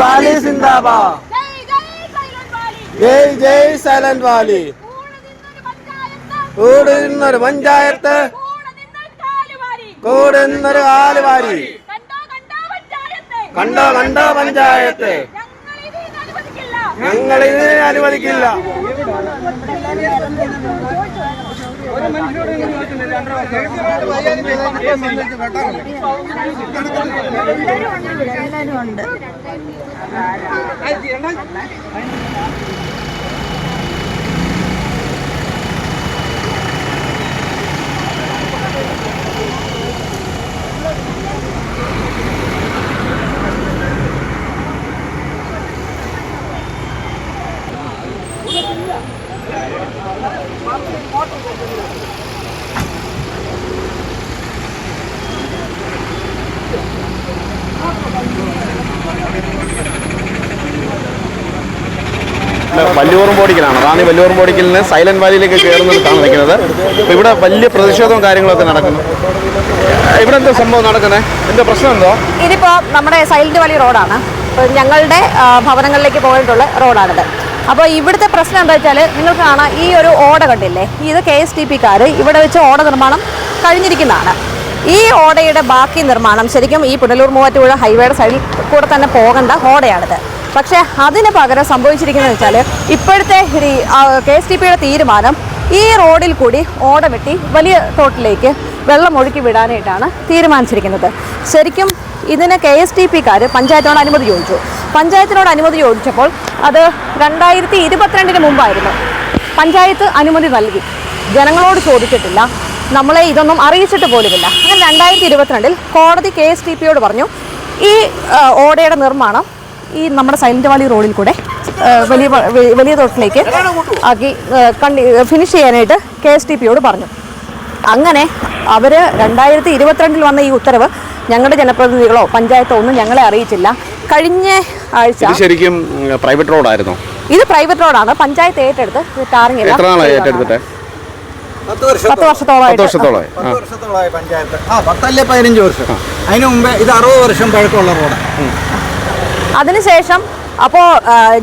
Valley സിന്ദാബാദ്. ജയ് ജയ് silent Valley. കൂടെ നിന്നൊരു പഞ്ചായത്ത്, കൂടെ നിന്നൊരു ആലുവാരി. കണ്ടോ കണ്ടോ പഞ്ചായത്ത്, ഞങ്ങൾ ഇതിനെ അനുവദിക്കില്ല. വല്യൂർമ്പോടിക്കലാണ്. റാന്നി വല്യൂർമ്പോടിക്കലിൽ നിന്ന് സൈലന്റ് വാലിയിലേക്ക് കയറുന്നിടത്താണ് നിൽക്കുന്നത്. അപ്പോൾ ഇവിടെ വലിയ പ്രതിഷേധവും കാര്യങ്ങളൊക്കെ നടക്കുന്നു. ഇവിടെ എന്താ സംഭവം നടക്കുന്നത്? എന്താ പ്രശ്നം എന്തോ? ഇതിപ്പോൾ നമ്മുടെ സൈലന്റ് വാലി റോഡാണ്. ഞങ്ങളുടെ ഭവനങ്ങളിലേക്ക് പോയിട്ടുള്ള റോഡാണിത്. അപ്പോൾ ഇവിടുത്തെ പ്രശ്നം എന്താ വെച്ചാൽ, നിങ്ങൾക്ക് കാണാം ഈ ഒരു ഓട കണ്ടില്ലേ, ഇത് KSTP-ക്കാർ ഇവിടെ വെച്ച് ഓട നിർമ്മാണം കഴിഞ്ഞിരിക്കുന്നതാണ്. ഈ ഓടയുടെ ബാക്കി നിർമ്മാണം ശരിക്കും ഈ പുനലൂർ മൂവാറ്റുപുഴ ഹൈവേയുടെ സൈഡിൽ കൂടെ തന്നെ പോകേണ്ട ഓടയാണിത്. പക്ഷേ അതിന് പകരം സംഭവിച്ചിരിക്കുന്നത് വെച്ചാൽ, ഇപ്പോഴത്തെ KSTP-യുടെ തീരുമാനം ഈ റോഡിൽ കൂടി ഓട വെട്ടി വലിയ തോട്ടിലേക്ക് വെള്ളം ഒഴുക്കി വിടാനായിട്ടാണ് തീരുമാനിച്ചിരിക്കുന്നത്. ശരിക്കും ഇതിന് KSTP-ക്കാർ പഞ്ചായത്തിനോട് അനുമതി ചോദിച്ചു. പഞ്ചായത്തിനോട് അനുമതി ചോദിച്ചപ്പോൾ അത് 2022 മുമ്പായിരുന്നു. പഞ്ചായത്ത് അനുമതി നൽകി, ജനങ്ങളോട് ചോദിച്ചിട്ടില്ല, നമ്മളെ ഇതൊന്നും അറിയിച്ചിട്ട് പോലുമില്ല. അങ്ങനെ 2022 കോടതി KSTP-യോട് പറഞ്ഞു ഈ ഓടയുടെ നിർമ്മാണം ഈ നമ്മുടെ സൈലന്റ് വാലി റോഡിൽ കൂടെ വലിയ തോട്ടിലേക്ക് ആക്കി ഫിനിഷ് ചെയ്യാനായിട്ട് KSTP-യോട് പറഞ്ഞു. അങ്ങനെ അവർ 2022 വന്ന ഈ ഉത്തരവ് ഞങ്ങളുടെ ജനപ്രതിനിധികളോ പഞ്ചായത്തോ ഒന്നും ഞങ്ങളെ അറിയിച്ചില്ല. കഴിഞ്ഞ ആഴ്ച ശരിക്കും പ്രൈവറ്റ് റോഡായിരുന്നു. ഇത് പ്രൈവറ്റ് റോഡാണ്. പഞ്ചായത്ത് ഏറ്റെടുത്ത് ടാറിംഗ് 10 വർഷത്തോളമായി പഞ്ചായത്ത്. 10-15 വർഷം. അതിനു മുമ്പേ ഇത് 60 വർഷം പഴക്കമുള്ള റോഡാണ്. അതിനുശേഷം അപ്പോൾ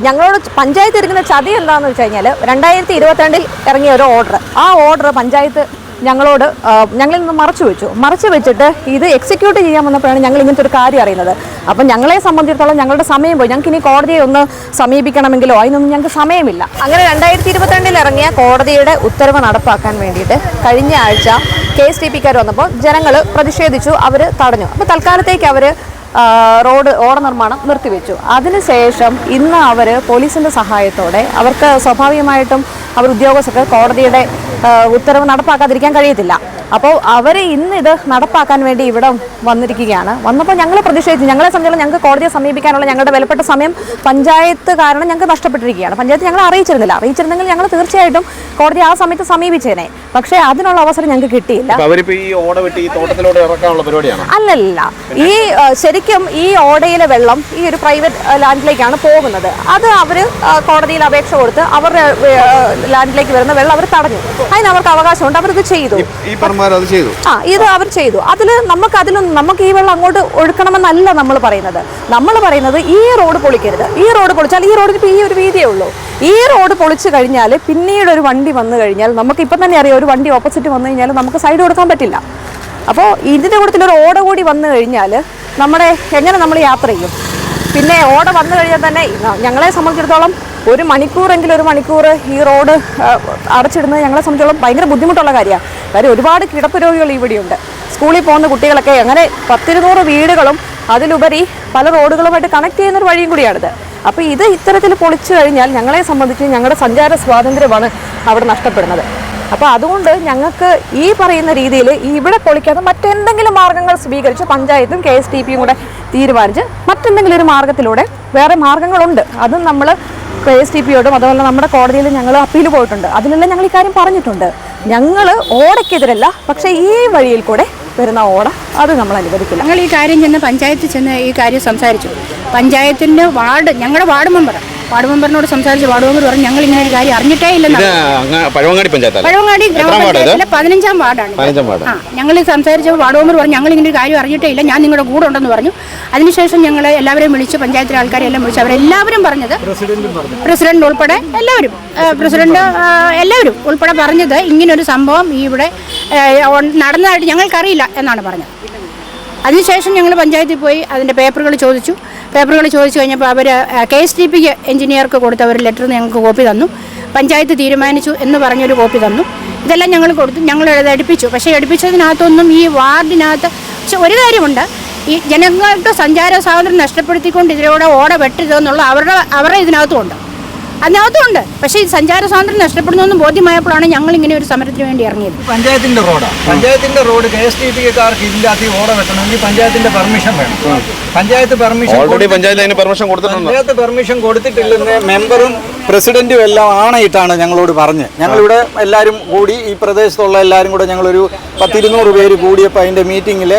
ഞങ്ങളോട് പഞ്ചായത്ത് ഇരിക്കുന്ന ചതി എന്താണെന്ന് വെച്ച് കഴിഞ്ഞാൽ, 2022 ഇറങ്ങിയ ഒരു ഓർഡർ, ആ ഓർഡർ പഞ്ചായത്ത് ഞങ്ങളിൽ നിന്ന് മറച്ചു വെച്ചിട്ട് ഇത് എക്സിക്യൂട്ട് ചെയ്യാൻ വന്നപ്പോഴാണ് ഞങ്ങൾ ഇങ്ങനത്തെ ഒരു കാര്യം അറിയുന്നത്. അപ്പം ഞങ്ങളെ സംബന്ധിച്ചിടത്തോളം ഞങ്ങളുടെ സമയം പോയി. ഞങ്ങൾക്ക് ഇനി കോടതിയെ ഒന്ന് സമീപിക്കണമെങ്കിലോ അതിനൊന്നും ഞങ്ങൾക്ക് സമയമില്ല. അങ്ങനെ 2022 ഇറങ്ങിയ കോടതിയുടെ ഉത്തരവ് നടപ്പാക്കാൻ വേണ്ടിയിട്ട് കഴിഞ്ഞ ആഴ്ച KSTP-ക്കാർ വന്നപ്പോൾ ജനങ്ങൾ പ്രതിഷേധിച്ചു, അവർ തടഞ്ഞു. അപ്പോൾ തൽക്കാലത്തേക്ക് അവർ ഓട നിർമ്മാണം നിർത്തിവെച്ചു. അതിനുശേഷം ഇന്ന് അവർ പോലീസിൻ്റെ സഹായത്തോടെ, അവർക്ക് സ്വാഭാവികമായിട്ടും അവർ ഉദ്യോഗസ്ഥർക്ക് കോടതിയുടെ ഉത്തരവ് നടപ്പാക്കാതിരിക്കാൻ കഴിയത്തില്ല. അപ്പോൾ അവർ ഇന്ന് ഇത് നടപ്പാക്കാൻ വേണ്ടി ഇവിടെ വന്നിരിക്കുകയാണ്. വന്നപ്പോൾ ഞങ്ങൾ പ്രതിഷേധിച്ചു. ഞങ്ങളെ സംബന്ധിച്ചിടത്തോളം ഞങ്ങൾക്ക് കോടതിയെ സമീപിക്കാനുള്ള ഞങ്ങളുടെ വിലപ്പെട്ട സമയം പഞ്ചായത്ത് കാരണം ഞങ്ങൾക്ക് നഷ്ടപ്പെട്ടിരിക്കുകയാണ്. പഞ്ചായത്ത് ഞങ്ങളെ അറിയിച്ചിരുന്നെങ്കിൽ ഞങ്ങൾ തീർച്ചയായിട്ടും കോടതി ആ സമയത്ത് സമീപിച്ചേനെ. പക്ഷേ അതിനുള്ള അവസരം ഞങ്ങൾക്ക് കിട്ടിയില്ല. അല്ലല്ല, ഈ ശരിക്കും ഈ ഓടയിലെ വെള്ളം ഈ ഒരു പ്രൈവറ്റ് ലാൻഡിലേക്കാണ് പോകുന്നത്. അത് അവർ കോടതിയിൽ അപേക്ഷ കൊടുത്ത് അവരുടെ ലാൻഡിലേക്ക് വരുന്ന വെള്ളം അവർ തടഞ്ഞു. അതിന് അവർക്ക് അവകാശമുണ്ട്, അവരിത് ചെയ്തു. ഇത് അവർ ചെയ്തു. നമുക്ക് ഈ വെള്ളം അങ്ങോട്ട് ഒഴുക്കണമെന്നല്ല നമ്മൾ പറയുന്നത് ഈ റോഡ് പൊളിക്കരുത്. ഈ റോഡ് പൊളിച്ചാൽ ഈ റോഡിന് ഈ ഒരു വീതിയേ ഉള്ളൂ. ഈ റോഡ് പൊളിച്ചു കഴിഞ്ഞാൽ പിന്നീട് ഒരു വണ്ടി വന്നു കഴിഞ്ഞാൽ, നമുക്ക് ഇപ്പം തന്നെ അറിയാം, ഒരു വണ്ടി ഓപ്പോസിറ്റ് വന്നു കഴിഞ്ഞാൽ നമുക്ക് സൈഡ് കൊടുക്കാൻ പറ്റില്ല. അപ്പോൾ ഇതിൻ്റെ കൂട്ടത്തിലൊരു ഓട കൂടി വന്നു കഴിഞ്ഞാൽ എങ്ങനെ നമ്മൾ യാത്ര ചെയ്യും? പിന്നെ ഓട വന്നു കഴിഞ്ഞാൽ തന്നെ ഞങ്ങളെ സംബന്ധിച്ചിടത്തോളം ഒരു മണിക്കൂർ ഈ റോഡ് അടച്ചിടുന്നത് ഞങ്ങളെ സംബന്ധിച്ചോളം ഭയങ്കര ബുദ്ധിമുട്ടുള്ള കാര്യമാണ്. കാര്യം ഒരുപാട് കിടപ്പ് രോഗികൾ ഇവിടെയുണ്ട്. സ്കൂളിൽ പോകുന്ന കുട്ടികളൊക്കെ അങ്ങനെ 10-200 വീടുകളും അതിലുപരി പല റോഡുകളുമായിട്ട് കണക്ട് ചെയ്യുന്നൊരു വഴിയും കൂടിയാണിത്. അപ്പോൾ ഇത് ഇത്തരത്തിൽ പൊളിച്ചു കഴിഞ്ഞാൽ ഞങ്ങളെ സംബന്ധിച്ച് ഞങ്ങളുടെ സഞ്ചാര സ്വാതന്ത്ര്യമാണ് അവിടെ നഷ്ടപ്പെടുന്നത്. അപ്പോൾ അതുകൊണ്ട് ഞങ്ങൾക്ക് ഈ പറയുന്ന രീതിയിൽ ഇവിടെ പൊളിക്കാതെ മറ്റെന്തെങ്കിലും മാർഗ്ഗങ്ങൾ സ്വീകരിച്ച് പഞ്ചായത്തും KSTP-യും കൂടെ തീരുമാനിച്ച് മറ്റെന്തെങ്കിലും ഒരു മാർഗ്ഗത്തിലൂടെ, വേറെ മാർഗ്ഗങ്ങളുണ്ട്, അതും നമ്മൾ KSTP-യോടും അതുപോലെ നമ്മുടെ കോടതിയിൽ ഞങ്ങൾ അപ്പീൽ പോയിട്ടുണ്ട്. അതിലെല്ലാം ഞങ്ങൾ ഈ കാര്യം പറഞ്ഞിട്ടുണ്ട്. ഞങ്ങൾ ഓടയ്ക്കെതിരല്ല, പക്ഷേ ഈ വഴിയിൽ കൂടെ വരുന്ന ഓട അത് നമ്മൾ അനുവദിക്കില്ല. ഞങ്ങൾ ഈ കാര്യം പഞ്ചായത്തിൽ ചെന്ന് ഈ കാര്യം സംസാരിച്ചു. പഞ്ചായത്തിൻ്റെ ഞങ്ങളുടെ വാർഡ് മെമ്പർ വാർഡ് മെമ്പറിനോട് സംസാരിച്ച് വാർഡ് മെമ്പർ പറഞ്ഞു ഞങ്ങൾ ഇങ്ങനെ ഒരു കാര്യം അറിഞ്ഞിട്ടേ ഇല്ലെന്ന്. പഴവങ്ങാടി പഞ്ചായത്ത് പഴവങ്ങാടി ഗ്രാമപഞ്ചായത്തിലെ 15-ാം വാർഡാണ്. ഞങ്ങൾ സംസാരിച്ചപ്പോൾ വാർഡ് മെമ്പർ പറഞ്ഞു ഞങ്ങൾ ഇങ്ങനെ ഒരു കാര്യം അറിഞ്ഞിട്ടേ ഇല്ല, ഞാൻ നിങ്ങളുടെ കൂടെ ഉണ്ടെന്ന് പറഞ്ഞു. അതിനുശേഷം ഞങ്ങൾ എല്ലാവരെയും വിളിച്ചു, പഞ്ചായത്തിലെ ആൾക്കാരെല്ലാം വിളിച്ചു. അവരെല്ലാവരും പറഞ്ഞത്, പ്രസിഡന്റ് ഉൾപ്പെടെ എല്ലാവരും, പ്രസിഡന്റ് എല്ലാവരും ഉൾപ്പെടെ പറഞ്ഞത് ഇങ്ങനൊരു സംഭവം ഇവിടെ നടന്നതായിട്ട് ഞങ്ങൾക്കറിയില്ല എന്നാണ് പറഞ്ഞത്. അതിനുശേഷം ഞങ്ങൾ പഞ്ചായത്തിൽ പോയി അതിൻ്റെ പേപ്പറുകൾ ചോദിച്ചു. പേപ്പറുകൾ ചോദിച്ചു കഴിഞ്ഞപ്പോൾ അവർ KSTPക്ക് എഞ്ചിനീയർക്ക് കൊടുത്ത ഒരു ലെറ്റർ ഞങ്ങൾക്ക് കോപ്പി തന്നു. പഞ്ചായത്ത് തീരുമാനിച്ചു എന്ന് പറഞ്ഞൊരു കോപ്പി തന്നു. ഇതെല്ലാം ഞങ്ങൾ കൊടുത്തു, ഞങ്ങൾ എടുപ്പിച്ചു. പക്ഷേ എടുപ്പിച്ചതിനകത്തൊന്നും ഈ വാർഡിനകത്ത് പക്ഷെ ഒരു കാര്യമുണ്ട്, ഈ ജനങ്ങൾക്ക് സഞ്ചാര സ്വാതന്ത്ര്യം നഷ്ടപ്പെടുത്തിക്കൊണ്ട് ഇതിലൂടെ ഓട വെട്ടരുതെന്നുള്ള അവരുടെ ഇതിനകത്തുമുണ്ട്, അതിനകത്തുമുണ്ട്. പക്ഷേ ഈ സഞ്ചാര സ്വാതന്ത്ര്യം നഷ്ടപ്പെടുന്നതെന്ന് ബോധ്യമായപ്പോഴാണ് ഞങ്ങൾ ഇങ്ങനെ ഒരു സമരത്തിന് വേണ്ടി ഇറങ്ങിയത്. പഞ്ചായത്തിന്റെ റോഡാണ്, പഞ്ചായത്തിന്റെ റോഡ് KSTPക്കാർക്ക് ഇല്ലാത്ത ഓട വെട്ടണമെങ്കിൽ പഞ്ചായത്തിന്റെ പെർമിഷൻ വേണം. പഞ്ചായത്ത് പെർമിഷൻ കൊടുത്തിട്ടില്ലെന്ന് മെമ്പറും പ്രസിഡന്റും എല്ലാം ആണയിട്ടാണ് ഞങ്ങളോട് പറഞ്ഞ്. ഞങ്ങളിവിടെ എല്ലാവരും കൂടി, ഈ പ്രദേശത്തുള്ള എല്ലാവരും കൂടെ ഞങ്ങളൊരു 10-200 പേര് കൂടിയപ്പോൾ അതിൻ്റെ മീറ്റിങ്ങിൽ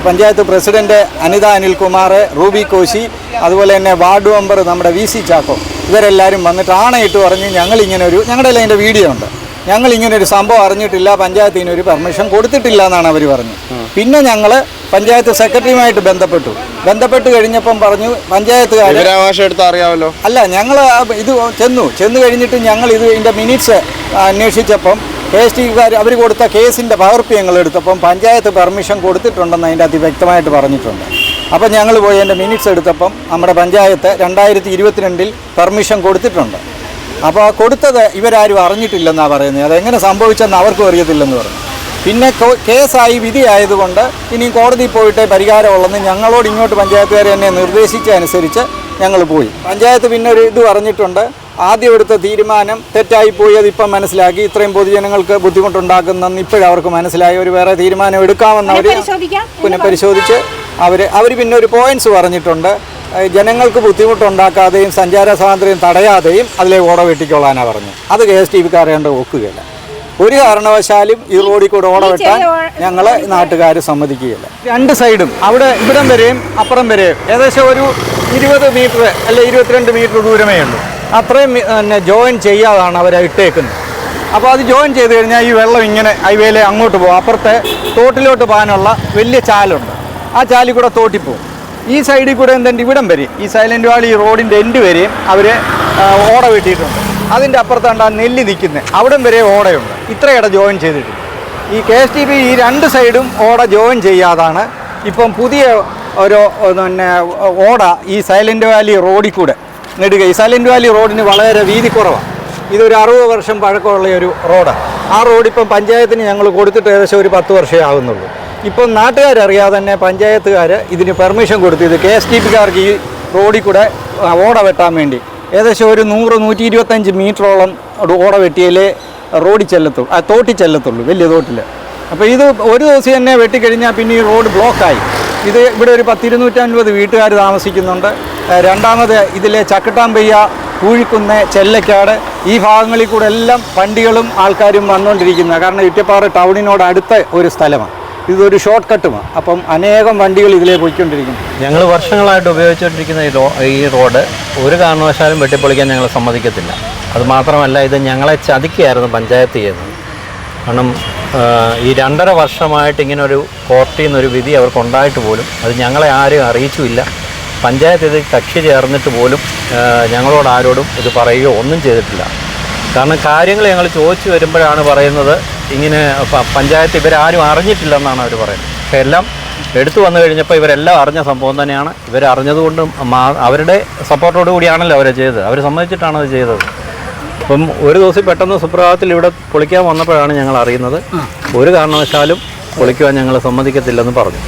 പഞ്ചായത്ത് പ്രസിഡന്റ് അനിത അനിൽകുമാർ, റൂബി കോശി, അതുപോലെ തന്നെ വാർഡ് മെമ്പർ നമ്മുടെ VC ചാക്കോ, ഇവരെല്ലാവരും വന്നിട്ട് ആണയിട്ട് പറഞ്ഞ് ഞങ്ങളുടെ അതിൻ്റെ വീഡിയോ ഉണ്ട്, ഞങ്ങളിങ്ങനൊരു സംഭവം അറിഞ്ഞിട്ടില്ല, പഞ്ചായത്തിന് ഒരു പെർമിഷൻ കൊടുത്തിട്ടില്ല എന്നാണ് അവർ പറഞ്ഞത്. പിന്നെ ഞങ്ങൾ പഞ്ചായത്ത് സെക്രട്ടറിയുമായിട്ട് ബന്ധപ്പെട്ട് കഴിഞ്ഞപ്പം പറഞ്ഞു പഞ്ചായത്തുകാർ അറിയാമല്ലോ. അല്ല, ഞങ്ങൾ ഇത് ചെന്ന് കഴിഞ്ഞിട്ട് ഞങ്ങൾ ഇതിൻ്റെ മിനിറ്റ്സ് അന്വേഷിച്ചപ്പം KSTPക്കാർ അവർ കൊടുത്ത കേസിൻ്റെ പകർപ്പ് ഞങ്ങൾ എടുത്തപ്പം പഞ്ചായത്ത് പെർമിഷൻ കൊടുത്തിട്ടുണ്ടെന്ന് അതിൻ്റെ അതി വ്യക്തമായിട്ട് പറഞ്ഞിട്ടുണ്ട്. അപ്പം ഞങ്ങൾ പോയി അതിൻ്റെ മിനിറ്റ്സ് എടുത്തപ്പം നമ്മുടെ പഞ്ചായത്ത് 2022 പെർമിഷൻ കൊടുത്തിട്ടുണ്ട്. അപ്പോൾ കൊടുത്തത് ഇവരാരും അറിഞ്ഞിട്ടില്ലെന്നാണ് പറയുന്നത്. അതെങ്ങനെ സംഭവിച്ചെന്ന് അവർക്കും അറിയത്തില്ലെന്ന് പറഞ്ഞു. പിന്നെ കേസായി വിധിയായതുകൊണ്ട് ഇനി കോടതിയിൽ പോയിട്ടേ പരിഹാരമുള്ളെന്ന് ഞങ്ങളോട് ഇങ്ങോട്ട് പഞ്ചായത്തുകാർ എന്നെ നിർദ്ദേശിച്ചതനുസരിച്ച് ഞങ്ങൾ പോയി. പഞ്ചായത്ത് പിന്നെ ഒരു ഇത് പറഞ്ഞിട്ടുണ്ട്, ആദ്യം എടുത്ത തീരുമാനം തെറ്റായിപ്പോയി, അതിപ്പം മനസ്സിലാക്കി, ഇത്രയും പൊതുജനങ്ങൾക്ക് ബുദ്ധിമുട്ടുണ്ടാക്കുന്നെന്ന് ഇപ്പോഴവർക്ക് മനസ്സിലായി, ഒരു വേറെ തീരുമാനം എടുക്കാമെന്ന് അവർ പുനഃപരിശോധിച്ച് അവർ പിന്നെ ഒരു പോയിന്റ്സ് പറഞ്ഞിട്ടുണ്ട്. ജനങ്ങൾക്ക് ബുദ്ധിമുട്ടുണ്ടാക്കാതെയും സഞ്ചാര സ്വാതന്ത്ര്യം തടയാതെയും അതിലെ ഓട വെട്ടിക്കൊള്ളാനാണ് പറഞ്ഞത്. അത് KSTPക്കാരേണ്ട ഒക്കുകയില്ല. ഒരു കാരണവശാലും ഈ റോഡിൽ കൂടെ ഓട വെട്ടാൻ ഞങ്ങൾ നാട്ടുകാർ സമ്മതിക്കുകയില്ല. രണ്ട് സൈഡും ഇവിടം വരെയും അപ്പുറം വരെയും ഏകദേശം ഒരു 20 മീറ്റർ അല്ലെ 22 മീറ്റർ ദൂരമേ ഉള്ളൂ. അത്രയും ജോയിൻ ചെയ്യാതാണ് അവരെ ഇട്ടേക്കുന്നത്. അപ്പോൾ അത് ജോയിൻ ചെയ്ത് കഴിഞ്ഞാൽ ഈ വെള്ളം ഇങ്ങനെ ഹൈവേയിലെ അങ്ങോട്ട് പോകും. അപ്പുറത്തെ തോട്ടിലോട്ട് പോകാനുള്ള വലിയ ചാലുണ്ട്, ആ ചാലിൽ കൂടെ തോട്ടിപ്പോവും. ഈ സൈഡിൽ കൂടെ എന്തുണ്ട്, ഇവിടം വരെ ഈ സൈലന്റ് വാലി റോഡിൻ്റെ എൻഡ് വരെയും അവർ ഓട വെട്ടിയിട്ടുണ്ട്. അതിൻ്റെ അപ്പുറത്താണ്ട് ആ നെല്ലി നിൽക്കുന്നത്, അവിടം വരെ ഓടയുണ്ട്. ഇത്രയിട ജോയിൻ ചെയ്തിട്ടുണ്ട്. ഈ KSTP ഈ രണ്ട് സൈഡും ഓട ജോയിൻ ചെയ്യാതാണ് ഇപ്പം പുതിയ ഒരു ഓട ഈ സൈലന്റ് വാലി റോഡിൽ കൂടെ നെടുക. ഈ സൈലന്റ് വാലി റോഡിന് വളരെ വീതി കുറവാണ്. ഇതൊരു 60 വർഷം പഴക്കമുള്ള ഒരു റോഡാണ്. ആ റോഡിപ്പം പഞ്ചായത്തിന് ഞങ്ങൾ കൊടുത്തിട്ട് ഏകദേശം ഒരു 10 വർഷമേ ആകുന്നുള്ളൂ. ഇപ്പം നാട്ടുകാരറിയാതെ തന്നെ പഞ്ചായത്തുകാർ ഇതിന് പെർമിഷൻ കൊടുത്തു. ഇത് KSTPക്കാർക്ക് ഈ റോഡിൽ കൂടെ ഓട വെട്ടാൻ വേണ്ടി ഏകദേശം ഒരു 100-125 മീറ്ററോളം ഓട വെട്ടിയാലേ റോഡിൽ തോട്ടിൽ ചെല്ലത്തുള്ളൂ, വലിയ തോട്ടിൽ. അപ്പോൾ ഇത് ഒരു ദിവസം തന്നെ വെട്ടിക്കഴിഞ്ഞാൽ പിന്നെ ഈ റോഡ് ബ്ലോക്കായി. ഇവിടെ ഒരു 10-250 വീട്ടുകാർ താമസിക്കുന്നുണ്ട്. രണ്ടാമത് ഇതിലെ ചക്കട്ടാമ്പയ്യ, പൂഴിക്കുന്ന്, ചെല്ലക്കാട് ഈ ഭാഗങ്ങളിൽ കൂടെ എല്ലാം വണ്ടികളും ആൾക്കാരും വന്നുകൊണ്ടിരിക്കുന്നത്. കാരണം ഇറ്റപ്പാറ ടൗണിനോട് അടുത്ത ഒരു സ്ഥലമാണ്, ഇതൊരു ഷോർട്ട് കട്ടുമാണ്. അപ്പം അനേകം വണ്ടികൾ ഇതിലേ പോയിക്കൊണ്ടിരിക്കുന്നു. ഞങ്ങൾ വർഷങ്ങളായിട്ട് ഉപയോഗിച്ചുകൊണ്ടിരിക്കുന്ന ഈ റോഡ് ഒരു കാരണവശാലും വെട്ടിപ്പൊളിക്കാൻ ഞങ്ങൾ സമ്മതിക്കത്തില്ല. അതുമാത്രമല്ല, ഇത് ഞങ്ങളെ ചതിക്കുകയായിരുന്നു പഞ്ചായത്ത് ചെയ്യുന്നത്. കാരണം ഈ 2.5 വർഷമായിട്ട് ഇങ്ങനെ ഒരു കോർട്ടിൽ നിന്നൊരു വിധി അവർക്കുണ്ടായിട്ട് പോലും അത് ഞങ്ങളെ ആരും അറിയിച്ചുമില്ല. പഞ്ചായത്ത് ഇത് കക്ഷി ചേർന്നിട്ട് പോലും ഞങ്ങളോട് ആരോടും ഇത് പറയുകയോ ഒന്നും ചെയ്തിട്ടില്ല. കാരണം കാര്യങ്ങൾ ഞങ്ങൾ ചോദിച്ചു വരുമ്പോഴാണ് പറയുന്നത് ഇങ്ങനെ പഞ്ചായത്ത് ഇവരാരും അറിഞ്ഞിട്ടില്ലെന്നാണ് അവർ പറയുന്നത്. പക്ഷേ എല്ലാം എടുത്തു വന്നു കഴിഞ്ഞപ്പോൾ ഇവരെല്ലാം അറിഞ്ഞ സംഭവം തന്നെയാണ്. ഇവരറിഞ്ഞതുകൊണ്ടും അവരുടെ സപ്പോർട്ടോടു കൂടിയാണല്ലോ അവരെ ചെയ്തത്, അവർ സമ്മതിച്ചിട്ടാണ് അത് ചെയ്തത്. അപ്പം ഒരു ദിവസം പെട്ടെന്ന് സുപ്രഭാതത്തിൽ ഇവിടെ പൊളിക്കാൻ വന്നപ്പോഴാണ് ഞങ്ങൾ അറിയുന്നത് ഒരു കാരണവശാലും പൊളിക്കുവാൻ ഞങ്ങൾ സമ്മതിക്കത്തില്ലെന്ന് പറഞ്ഞു.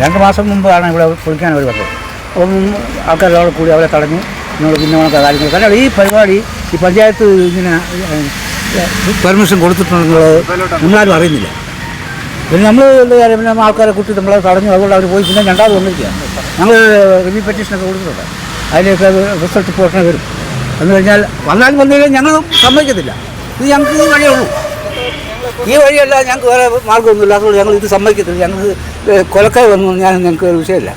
2 മാസം മുമ്പാണ് ഇവിടെ പൊളിക്കാൻ അവർ വന്നത്. അപ്പം ആൾക്കാരോട് കൂടി അവരെ തടഞ്ഞു, പിന്നെ കാര്യങ്ങൾ. കാരണം ഈ പരിപാടി ഈ പഞ്ചായത്ത് ഇങ്ങനെ പെർമിഷൻ കൊടുത്തിട്ടുണ്ടെന്നുള്ളത് നമ്മളാരും അറിയുന്നില്ല. പിന്നെ നമ്മൾ എന്താ കാര്യം, പിന്നെ ആൾക്കാരെ കൂട്ടി നമ്മളെ തടഞ്ഞു. അതുകൊണ്ട് അവർ പോയി പിന്നെ രണ്ടാമത് വന്നിരിക്കുക. ഞങ്ങൾ റിവ്യൂ പെറ്റീഷനൊക്കെ കൊടുത്തിട്ടുണ്ട്. അതിലേക്ക് റിസൾട്ട് ഇപ്പോൾ ഉടനെ വരും. എന്ന് കഴിഞ്ഞാൽ വന്നാലും വന്നുകഴിഞ്ഞാൽ ഞങ്ങളും സമ്മതിക്കത്തില്ല. ഇത് ഞങ്ങൾക്ക് ഈ വഴിയേ ഉള്ളൂ, ഈ വഴിയല്ല, ഞങ്ങൾക്ക് വേറെ മാർഗ്ഗമൊന്നുമില്ല. അതുകൊണ്ട് ഞങ്ങൾ ഇത് സമ്മതിക്കത്തില്ല. ഞങ്ങൾക്ക് കൊലക്കായി വന്നു ഞാൻ ഞങ്ങൾക്ക് ഒരു വിഷയമില്ല.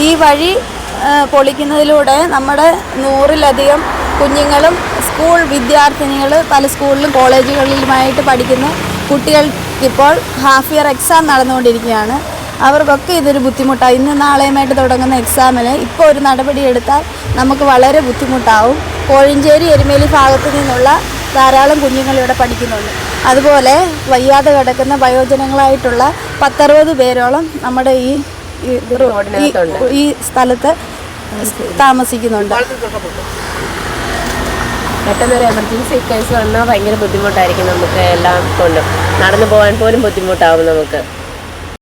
ഈ വഴി പൊളിക്കുന്നതിലൂടെ നമ്മുടെ 100-ലധികം കുഞ്ഞുങ്ങളും സ്കൂൾ വിദ്യാർത്ഥിനികൾ പല സ്കൂളിലും കോളേജുകളിലുമായിട്ട് പഠിക്കുന്ന കുട്ടികൾക്കിപ്പോൾ ഹാഫ് ഇയർ എക്സാം നടന്നുകൊണ്ടിരിക്കുകയാണ്. അവർക്കൊക്കെ ഇതൊരു ബുദ്ധിമുട്ടാണ്. ഇന്ന് നാളെയുമായിട്ട് തുടങ്ങുന്ന എക്സാമിന് ഇപ്പോൾ ഒരു നടപടി എടുത്താൽ നമുക്ക് വളരെ ബുദ്ധിമുട്ടാവും. കോഴഞ്ചേരി എരുമേലി ഭാഗത്തു നിന്നുള്ള ധാരാളം കുഞ്ഞുങ്ങൾ ഇവിടെ പഠിക്കുന്നുണ്ട്. അതുപോലെ വയ്യാതെ കിടക്കുന്ന വയോജനങ്ങളായിട്ടുള്ള 10-60 പേരോളം നമ്മുടെ ഈ സ്ഥലത്ത് താമസിക്കുന്നുണ്ട്. പെട്ടെന്നൊരു എമർജൻസി കേസ് വന്നാൽ ഭയങ്കര ബുദ്ധിമുട്ടായിരിക്കും. നമുക്ക് എല്ലാം കൊണ്ടും നടന്നു പോകാൻ പോലും ബുദ്ധിമുട്ടാവും നമുക്ക്.